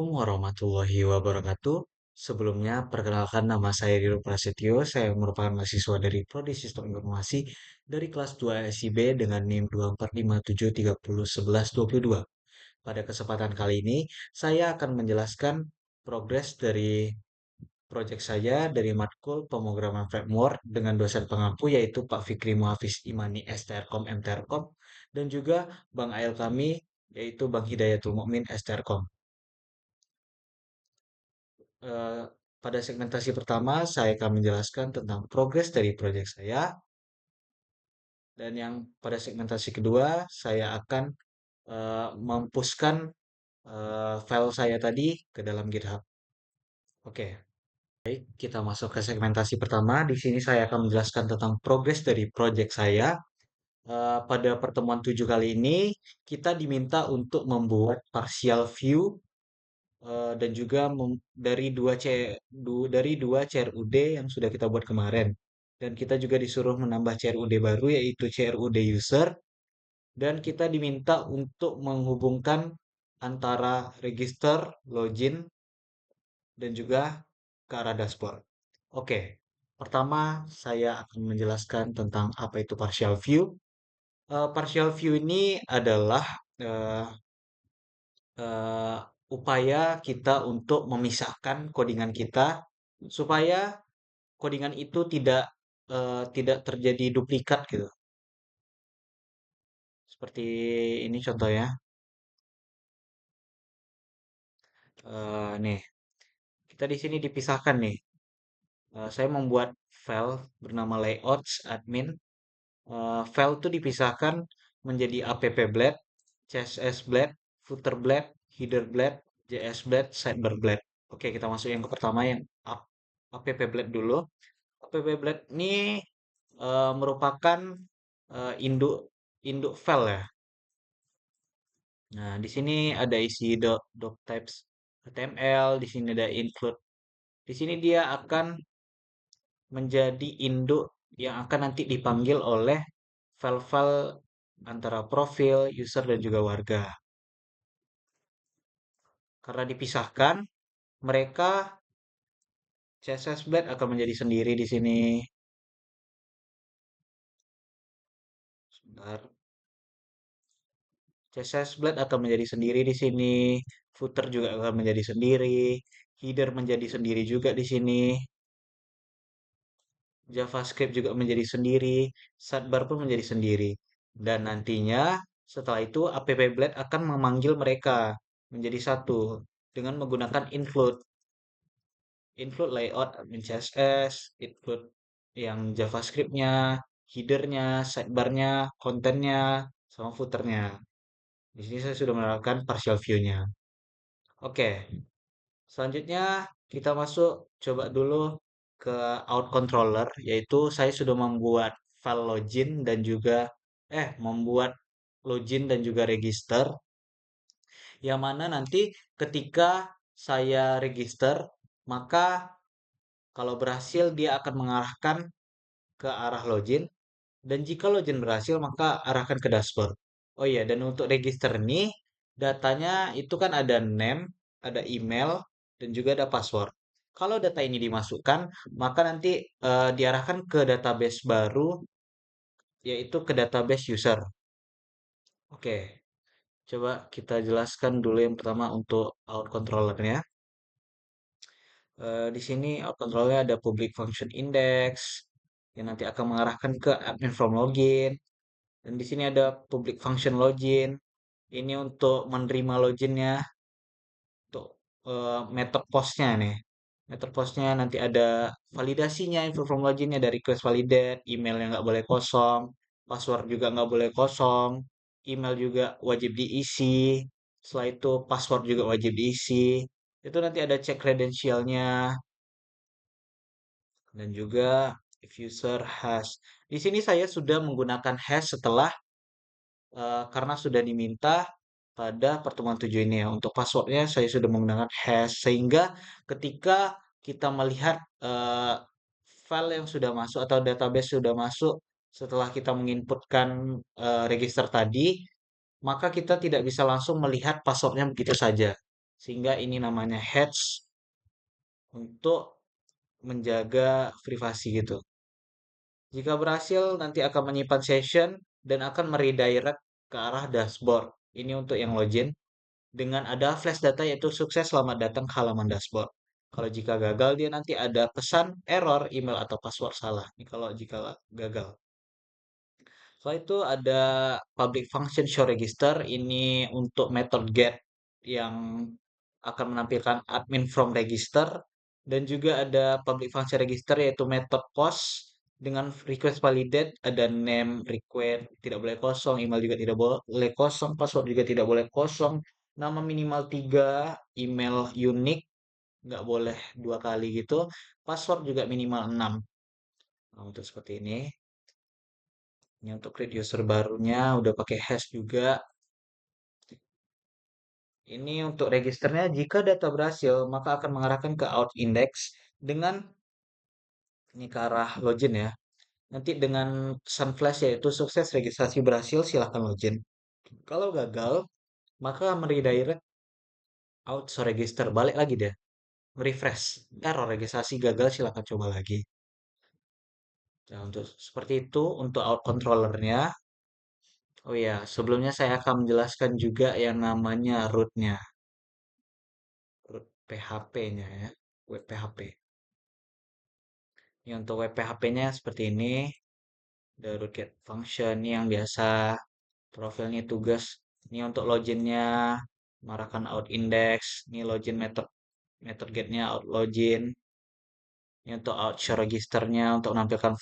Assalamualaikum warahmatullahi wabarakatuh. Sebelumnya, perkenalkan nama saya Diro Prasetyo. Saya merupakan mahasiswa dari Prodi Sistem Informasi dari kelas 2 SIB dengan NIM 24573011122. Pada kesempatan kali ini, saya akan menjelaskan progres dari proyek saya dari matkul pemrograman framework dengan dosen pengampu yaitu Pak Fikri Muhafiz Imani STRKOM MTRKOM dan juga Bang Ail kami yaitu Bang Hidayatul Mukmin STRKOM. Eh, Pada segmentasi pertama, saya akan menjelaskan tentang progres dari proyek saya, dan yang pada segmentasi kedua, saya akan mempushkan file saya tadi ke dalam GitHub. Oke, baik, kita masuk ke segmentasi pertama. Di sini saya akan menjelaskan tentang progres dari proyek saya. Pada pertemuan 7 kali ini, kita diminta untuk membuat partial view dan juga dari dari dua CRUD yang sudah kita buat kemarin. Dan kita juga disuruh menambah CRUD baru yaitu CRUD user dan kita diminta untuk menghubungkan antara register, login dan juga ke arah dashboard. Oke, pertama saya akan menjelaskan tentang apa itu partial view. Partial view ini adalah eh, eh, upaya kita untuk memisahkan codingan kita supaya codingan itu tidak terjadi duplikat gitu. Seperti ini contohnya. Nih, kita di sini dipisahkan nih. Saya membuat file bernama layouts admin. File itu dipisahkan menjadi app blade, css blade, footer blade, header blade, js blade, sidebar blade. Oke, kita masuk yang ke pertama yang app blade dulu. App blade ini merupakan induk induk file ya. Nah, di sini ada isi doc types HTML, di sini ada include. Di sini dia akan menjadi induk yang akan nanti dipanggil oleh file-file antara profil, user, dan juga warga. Karena dipisahkan, mereka CSS Blade akan menjadi sendiri di sini. Sebentar. CSS Blade akan menjadi sendiri di sini. Footer juga akan menjadi sendiri. Header menjadi sendiri juga di sini. JavaScript juga menjadi sendiri, sidebar pun menjadi sendiri. Dan nantinya setelah itu app-blade akan memanggil mereka menjadi satu dengan menggunakan include. Include layout admin CSS, include yang JavaScript-nya, header-nya, sidebar-nya, kontennya, sama footer-nya. Di sini saya sudah menerapkan partial view-nya. Oke, selanjutnya kita masuk coba dulu ke out controller, yaitu saya sudah membuat file login dan juga membuat login dan juga register, yang mana nanti ketika saya register, maka kalau berhasil dia akan mengarahkan ke arah login, dan jika login berhasil maka arahkan ke dashboard. Oh iya, dan untuk register ini datanya itu kan ada name, ada email, dan juga ada password. Kalau data ini dimasukkan, maka nanti diarahkan ke database baru, yaitu ke database user. Oke, coba kita jelaskan dulu yang pertama untuk out controllernya. Di sini out controllernya ada public function index yang nanti akan mengarahkan ke admin from login. Dan di sini ada public function login. Ini untuk menerima loginnya, untuk method postnya nih. Method postnya nanti ada validasinya, info from loginnya dari request validate, email yang nggak boleh kosong, password juga nggak boleh kosong, email juga wajib diisi. Setelah itu password juga wajib diisi. Itu nanti ada cek kredensialnya dan juga if user has. Di sini saya sudah menggunakan hash setelah karena sudah diminta pada pertemuan 7 ini ya. Untuk passwordnya saya sudah menggunakan hash sehingga ketika kita melihat file yang sudah masuk atau database sudah masuk setelah kita menginputkan register tadi, maka kita tidak bisa langsung melihat passwordnya begitu saja. sehingga ini namanya hash untuk menjaga privasi gitu. Jika berhasil, nanti akan menyimpan session dan akan meredirect ke arah dashboard. Ini untuk yang login dengan ada flash data yaitu sukses selamat datang ke halaman dashboard. Kalau jika gagal, dia nanti ada pesan error email atau password salah. Ini kalau jika gagal. Setelah itu ada public function show register. Ini untuk method get yang akan menampilkan admin from register. Dan juga ada public function register yaitu method post dengan request validate. Ada name request tidak boleh kosong, email juga tidak boleh kosong, password juga tidak boleh kosong. Nama minimal 3, email unik, nggak boleh 2 kali gitu. Password juga minimal 6. Nah, untuk seperti ini. Ini untuk create user barunya udah pakai hash juga. Ini untuk registernya jika data berhasil maka akan mengarahkan ke out index dengan ini ke arah login ya. Nanti dengan pesan flash yaitu sukses registrasi berhasil silahkan login. Kalau gagal maka meredirect out so register balik lagi deh. Refresh error registrasi gagal silahkan coba lagi. Nah, untuk seperti itu untuk out controllernya. Oh ya, sebelumnya saya akan menjelaskan juga yang namanya rootnya. Root PHP-nya ya, web PHP. Ini untuk web PHP-nya seperti ini. The root get function ini yang biasa. Profilnya tugas. Ini untuk loginnya, marahkan out index. Ini login method method get-nya out login. Ini untuk out show registernya untuk menampilkan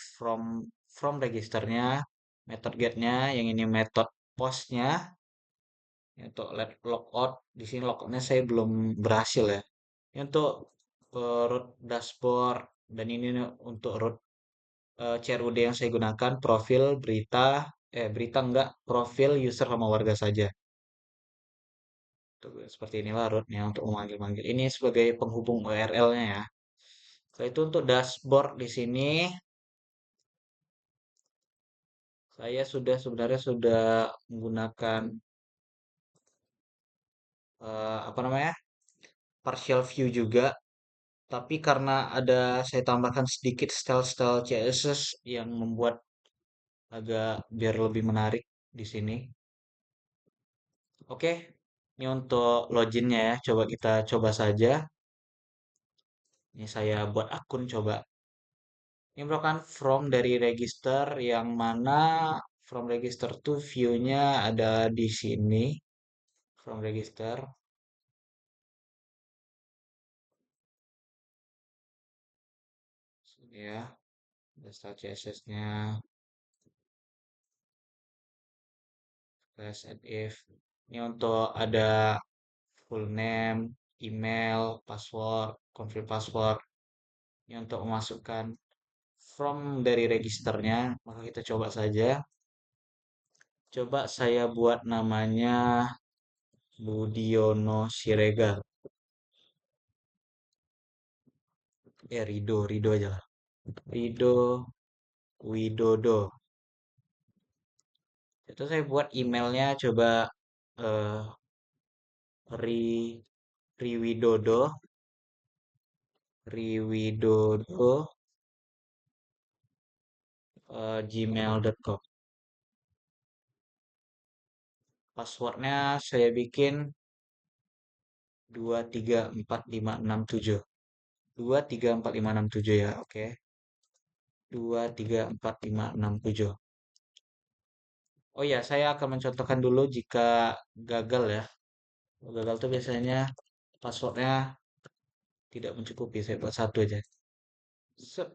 from registernya. Method get-nya, yang ini method post-nya. Ini untuk let logout. Di sini logoutnya saya belum berhasil ya. Ini untuk root dashboard dan ini untuk root CRUD yang saya gunakan profil berita enggak profil user sama warga saja. Tuh, seperti inilah rootnya untuk memanggil-manggil. Ini sebagai penghubung URL-nya ya. Setelah itu untuk dashboard di sini saya sebenarnya sudah menggunakan apa namanya partial view juga. Tapi karena ada saya tambahkan sedikit style-style CSS yang membuat agak biar lebih menarik di sini. Oke, ini untuk loginnya ya. Coba kita coba saja. Ini saya buat akun coba. Ini merupakan from dari register yang mana from register tuh view-nya ada di sini. From register ya. Ada style CSS-nya, class and if. Ini untuk ada full name, email, password, confirm password. Ini untuk memasukkan from dari registernya, maka kita coba saja. Coba saya buat namanya Budiono Siregar. Rido aja lah. Rido Widodo. Itu saya buat emailnya coba eh Ri Riwidodo Riwidodo gmail.com. Passwordnya saya bikin 234567. 234567 ya, oke. 234567. Oh ya, saya akan mencontohkan dulu jika gagal ya. Kalau gagal tuh biasanya passwordnya tidak mencukupi. Saya buat satu aja. Set,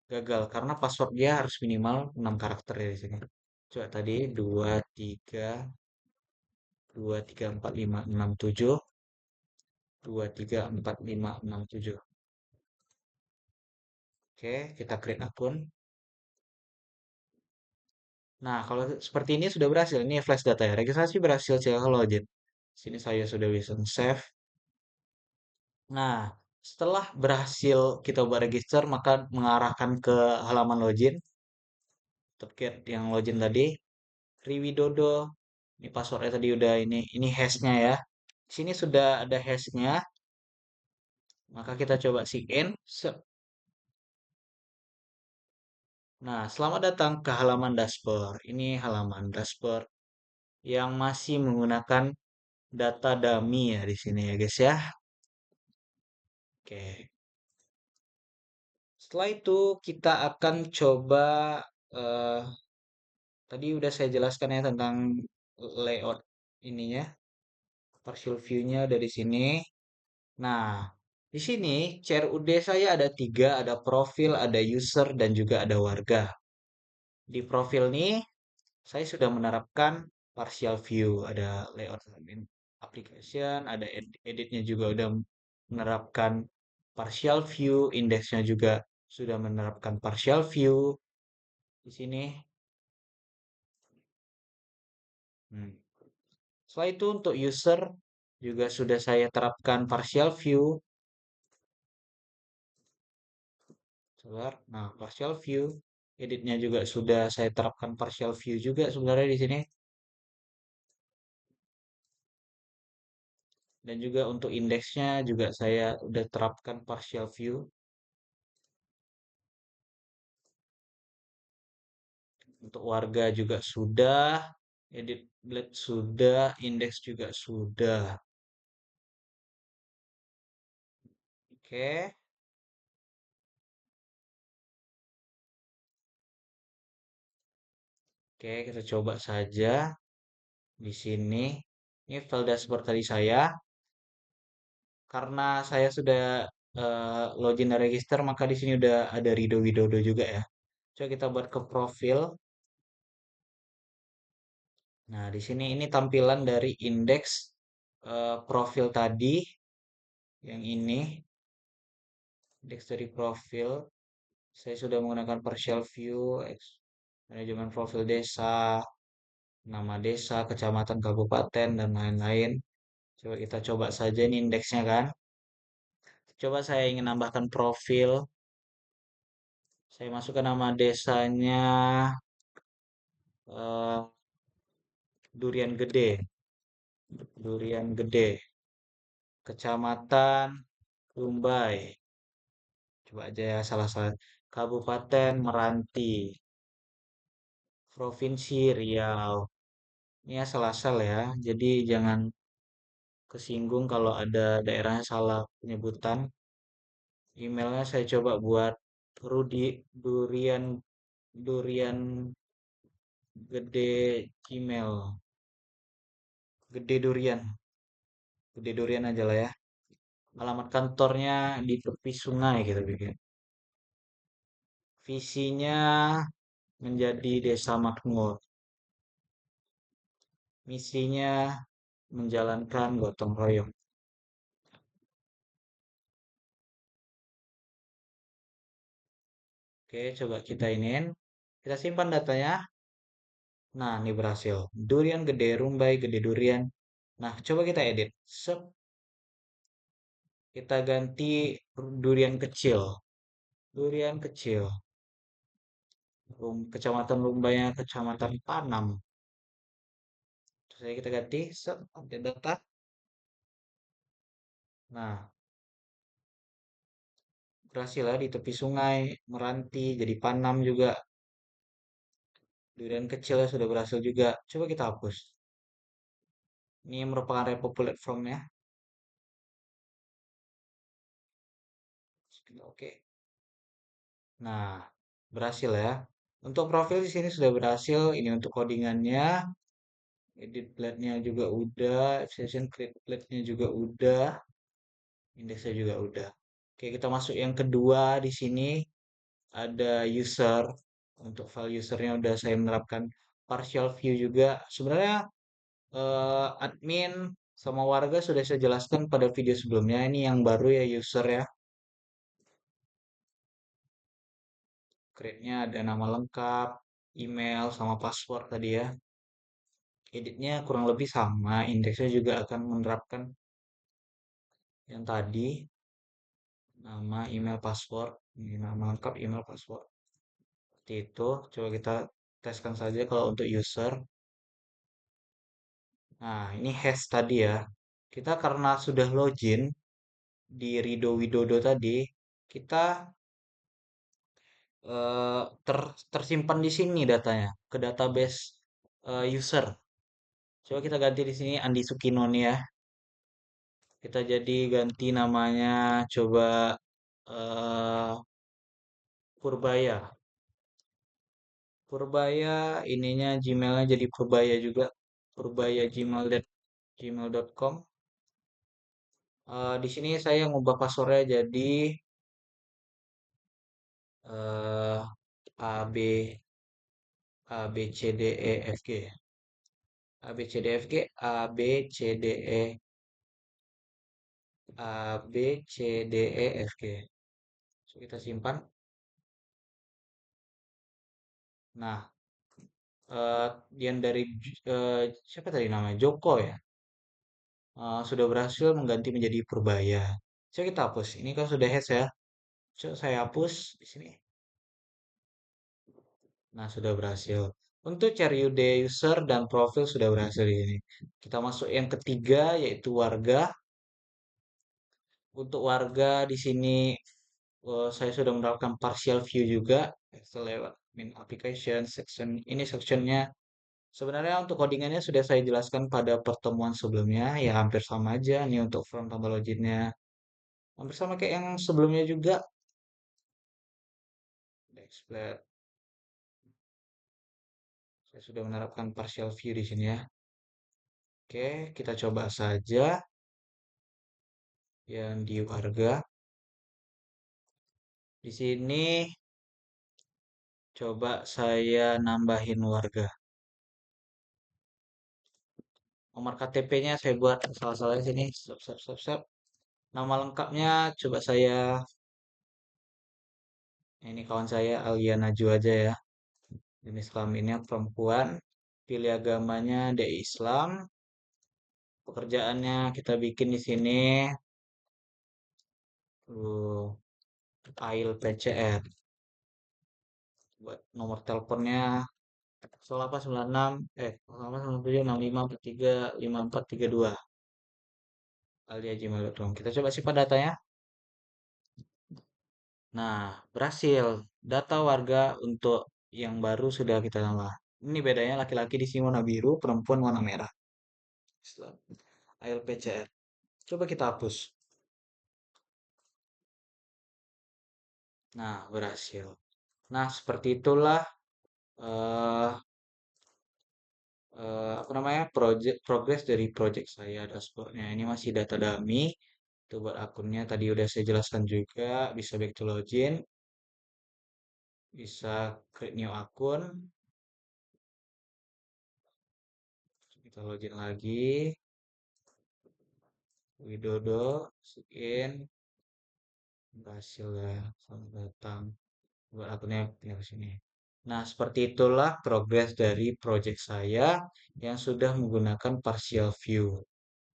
gagal karena password dia harus minimal 6 karakter ya di sini. Coba tadi 234567 234567. Oke, kita create akun. Nah, kalau seperti ini sudah berhasil. Ini flash data ya. Registrasi berhasil, silakan login. Sini saya sudah bisa save. Nah, setelah berhasil kita buat register, maka mengarahkan ke halaman login. Terkait yang login tadi, Riwidodo. Ini passwordnya tadi udah ini hashnya ya. Sini sudah ada hashnya, maka kita coba sign in. Nah, selamat datang ke halaman dashboard. Ini halaman dashboard yang masih menggunakan data dummy ya di sini ya guys ya. Oke. Setelah itu kita akan coba eh, tadi udah saya jelaskan ya tentang layout ininya, partial view-nya dari sini. Nah, di sini CRUD saya ada tiga, ada profil, ada user, dan juga ada warga. Di profil nih, saya sudah menerapkan partial view, ada layout application, ada editnya juga udah menerapkan partial view, indeksnya juga sudah menerapkan partial view di sini. Hmm. Setelah itu untuk user juga sudah saya terapkan partial view. Sebentar. Nah, partial view, editnya juga sudah saya terapkan partial view juga sebenarnya di sini. Dan juga untuk indeksnya juga saya udah terapkan partial view. Untuk warga juga sudah, edit blade sudah, indeks juga sudah. Oke, oke kita coba saja di sini. Ini file dashboard tadi saya. Karena saya sudah login dan register, maka di sini udah ada Rido Widodo juga ya. Coba kita buat ke profil. Nah, di sini ini tampilan dari indeks profil tadi yang ini, indeks dari profil. Saya sudah menggunakan partial view, manajemen profil desa, nama desa, kecamatan, kabupaten, dan lain-lain. Coba kita coba saja ini indeksnya kan. Coba saya ingin nambahkan profil. Saya masukkan nama desanya eh, Durian Gede. Durian Gede. Kecamatan Lumbai. Coba aja ya salah-salah. Kabupaten Meranti. Provinsi Riau. Ini asal-asal ya. Jadi jangan kesinggung kalau ada daerahnya salah penyebutan. Emailnya saya coba buat Rudi Durian Durian Gede Gmail. Gede Durian. Gede Durian aja lah ya. Alamat kantornya di tepi sungai gitu bikin. Visinya menjadi desa makmur. Misinya menjalankan gotong royong. Oke, coba kita iniin. Kita simpan datanya. Nah, ini berhasil. Durian gede, rumbai gede durian. Nah, coba kita edit. Sep, kita ganti durian kecil. Durian kecil. Kecamatan Lumbainya kecamatan Panam. Terus aja kita ganti. Sep, update data. Nah, berhasil ya di tepi sungai, Meranti, jadi Panam juga. Durian kecil ya sudah berhasil juga. Coba kita hapus. Ini merupakan repopulate from-nya. Oke. Nah, berhasil ya. Untuk profil di sini sudah berhasil. Ini untuk codingannya, edit blade-nya juga udah, session create blade-nya juga udah, indeksnya juga udah. Oke, kita masuk yang kedua di sini ada user. Untuk file usernya udah saya menerapkan partial view juga. Sebenarnya admin sama warga sudah saya jelaskan pada video sebelumnya. Ini yang baru ya user ya. Create-nya ada nama lengkap, email, sama password tadi ya. Editnya kurang lebih sama, indeksnya juga akan menerapkan yang tadi, nama, email, password. Ini nama lengkap, email, password. Seperti itu. Coba kita teskan saja kalau untuk user. Nah, ini hash tadi ya. Kita karena sudah login di Rido Widodo tadi, kita tersimpan di sini datanya ke database user. Coba kita ganti di sini Andi Sukinon ya. Kita jadi ganti namanya coba eh Purbaya. Purbaya ininya Gmailnya jadi Purbaya juga. Purbaya gmail.com. Di sini saya ngubah passwordnya jadi eh A B A B C D E F G. A B C D F G A B C D E A B C D E F G. So, kita simpan. Nah, eh yang dari siapa tadi namanya? Joko ya. Sudah berhasil mengganti menjadi Purbaya. Coba kita hapus. Ini kan sudah heads ya. Coba saya hapus di sini. Nah, sudah berhasil. Untuk cari UD user dan profil sudah berhasil di sini. Kita masuk yang ketiga yaitu warga. Untuk warga di sini saya sudah menerapkan partial view juga. Lewat main application section. Ini sectionnya sebenarnya untuk codingannya sudah saya jelaskan pada pertemuan sebelumnya. Ya hampir sama aja nih untuk front tambah loginnya. Hampir sama kayak yang sebelumnya juga. Display. Saya sudah menerapkan partial view di sini ya. Oke, kita coba saja yang di warga. Di sini coba saya nambahin warga. Nomor KTP-nya saya buat salah-salah di sini. Stop, stop, stop, stop. Nama lengkapnya coba saya, ini kawan saya Alia Najwa aja ya. Jenis kelaminnya perempuan. Pilih agamanya dari Islam. Pekerjaannya kita bikin di sini. AIL PCR. Buat nomor teleponnya 0896 089765435432 alia@gmail.com. Kita coba simpan datanya. Nah, berhasil. Data warga untuk yang baru sudah kita tambah. Ini bedanya laki-laki di sini warna biru, perempuan warna merah. Islam. ALPCR. Coba kita hapus. Nah, berhasil. Nah, seperti itulah eh apa namanya progres dari project saya dashboardnya. Ini masih data dummy. Itu buat akunnya tadi udah saya jelaskan juga. Bisa back to login, bisa create new akun. Kita login lagi. Widodo, sign, berhasil ya. Selamat datang. Buat akunnya pindah ke sini. Nah, seperti itulah progres dari project saya yang sudah menggunakan partial view.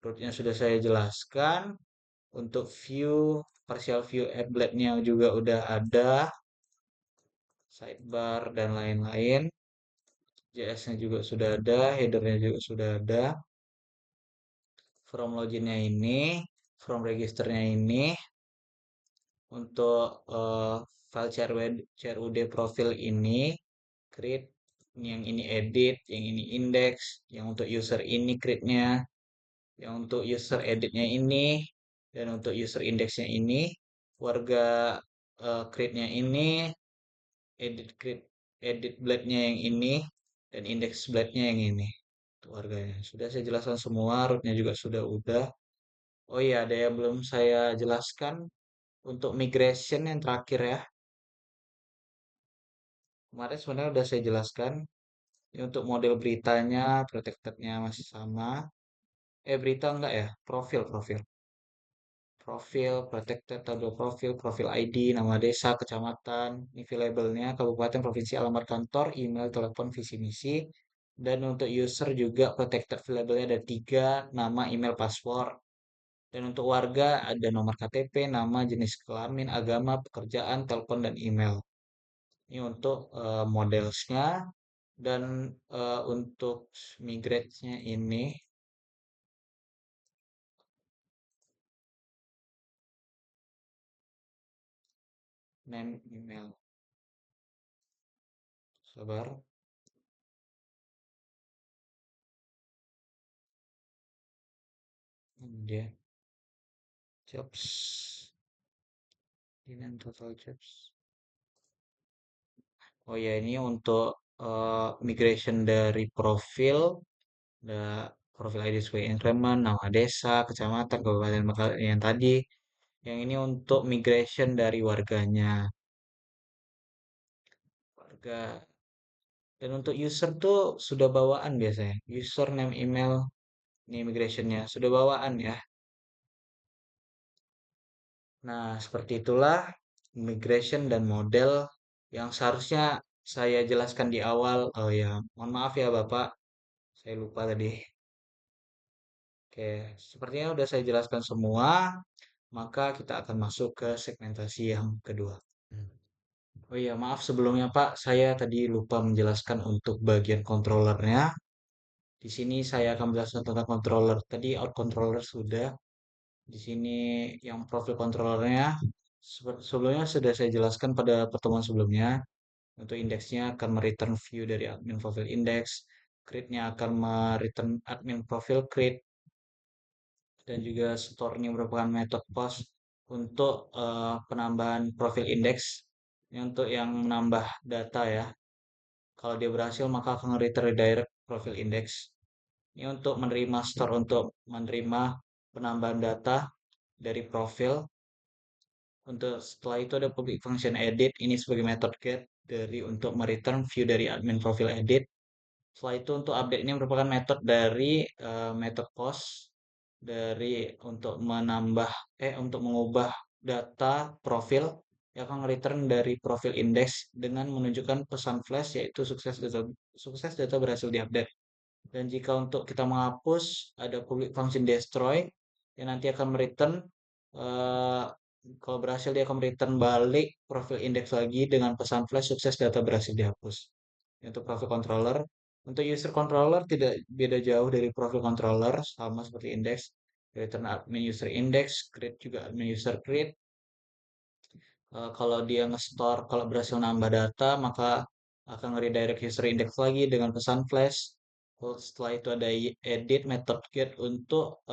Rootnya sudah saya jelaskan. Untuk view, partial view applet-nya juga udah ada. Sidebar dan lain-lain. JS-nya juga sudah ada. Header-nya juga sudah ada. From login-nya ini. From register-nya ini. Untuk file CRUD profil ini. Create. Yang ini edit. Yang ini index. Yang untuk user ini create-nya. Yang untuk user edit-nya ini. Dan untuk user index-nya ini. Warga create-nya ini. Edit blade-nya yang ini. Dan index blade-nya yang ini. Itu warganya. Sudah saya jelaskan semua. Root-nya juga sudah. Oh iya, ada yang belum saya jelaskan. Untuk migration yang terakhir ya. Kemarin sebenarnya udah saya jelaskan. Ini untuk model beritanya, protected-nya masih sama. Berita enggak ya? Profil. Profil, protected, tabel profil ID, nama desa, kecamatan, ini labelnya, kabupaten, provinsi, alamat kantor, email, telepon, visi misi. Dan untuk user juga protected labelnya ada 3, nama, email, password. Dan untuk warga ada nomor KTP, nama, jenis kelamin, agama, pekerjaan, telepon, dan email. Ini untuk modelsnya. Dan untuk migrate-nya ini name email. Sabar. Dia jobs. Dengan total jobs. Oh ya, ini untuk migration dari profil, profil ID sesuai increment, nama desa, kecamatan, kabupaten, yang tadi. Yang ini untuk migration dari warganya, warga. Dan untuk user tuh sudah bawaan biasanya. User name email, ini migrationnya sudah bawaan ya. Nah, seperti itulah migration dan model yang seharusnya saya jelaskan di awal. Oh ya, mohon maaf ya Bapak, saya lupa tadi. Oke, sepertinya sudah saya jelaskan semua, maka kita akan masuk ke segmentasi yang kedua. Hmm. Oh iya, maaf sebelumnya Pak, saya tadi lupa menjelaskan untuk bagian controllernya. Di sini saya akan menjelaskan tentang controller. Tadi out controller sudah. Di sini yang profil controllernya sebelumnya sudah saya jelaskan pada pertemuan sebelumnya. Untuk indeksnya akan mereturn view dari admin profile index, create-nya akan mereturn admin profile create, dan juga store-nya merupakan metode post untuk penambahan profil index. Ini untuk yang menambah data ya. Kalau dia berhasil maka akan return redirect profil index. Ini untuk menerima store, untuk menerima penambahan data dari profil. Untuk setelah itu ada public function edit, ini sebagai method get dari untuk mereturn view dari admin profil edit. Setelah itu untuk update, ini merupakan metode dari method post dari untuk menambah untuk mengubah data profil yang akan return dari profil index dengan menunjukkan pesan flash yaitu sukses data berhasil diupdate. Dan jika untuk kita menghapus, ada public function destroy yang nanti akan return eh, kalau berhasil dia akan return balik profil index lagi dengan pesan flash sukses data berhasil dihapus. Untuk profil controller, untuk user controller tidak beda jauh dari profil controller, sama seperti index. Return admin user index, create juga admin user create. Kalau dia nge-store, kalau berhasil nambah data, maka akan redirect user index lagi dengan pesan flash. Terus setelah itu ada edit method get untuk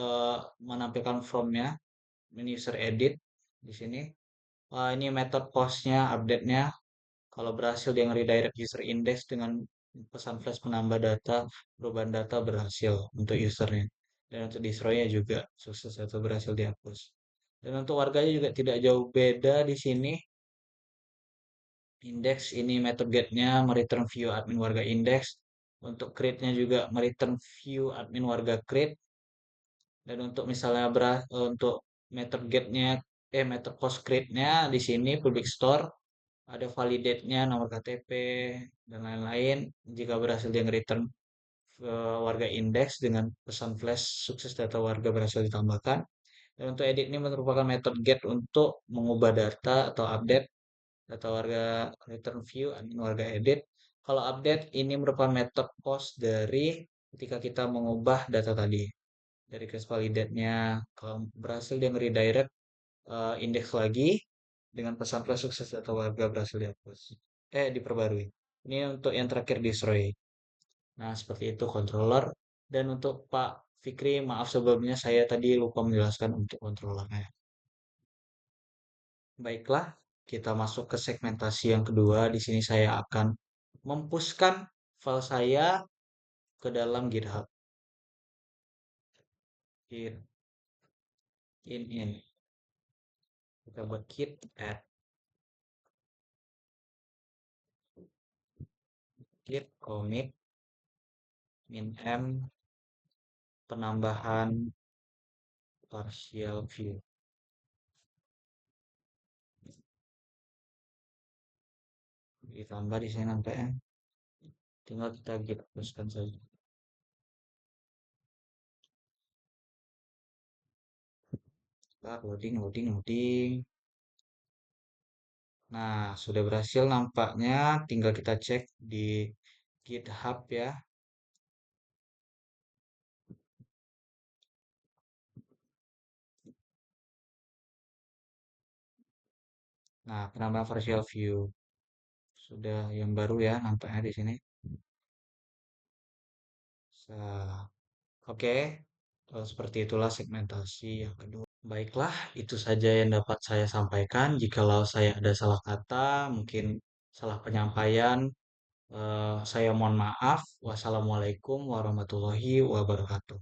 menampilkan from-nya, menu user edit di sini. Ini method post-nya, update-nya. Kalau berhasil dia redirect user index dengan pesan flash menambah data, perubahan data berhasil untuk usernya. Dan untuk destroy-nya juga sukses atau berhasil dihapus. Dan untuk warganya juga tidak jauh beda di sini. Index ini method get-nya mereturn view admin warga index. Untuk create-nya juga mereturn view admin warga create. Dan untuk misalnya untuk method get-nya method post create-nya di sini public store ada validate-nya nomor KTP dan lain-lain. Jika berhasil dia return warga index dengan pesan flash sukses data warga berhasil ditambahkan. Dan untuk edit ini merupakan method get untuk mengubah data atau update data warga return view admin warga edit. Kalau update ini merupakan metode post dari ketika kita mengubah data tadi dari case validate-nya. Kalau berhasil dia nge-redirect indeks lagi dengan pesan flash sukses data warga berhasil dihapus. Diperbarui. Ini untuk yang terakhir destroy. Nah, seperti itu controller. Dan untuk Pak Fikri, maaf sebelumnya saya tadi lupa menjelaskan untuk controllernya. Baiklah, kita masuk ke segmentasi yang kedua. Di sini saya akan mempushkan file saya ke dalam GitHub. Git in. Kita buat git add git commit min m penambahan partial view. Ditambah di sini sampai tinggal kita git pushkan saja. Loading. Nah, sudah berhasil nampaknya. Tinggal kita cek di GitHub ya. Nah, penambahan partial view sudah yang baru ya nampaknya di sini. Sa- Oke, seperti itulah segmentasi yang kedua. Baiklah, itu saja yang dapat saya sampaikan. Jikalau saya ada salah kata, mungkin salah penyampaian, saya mohon maaf. Wassalamualaikum warahmatullahi wabarakatuh.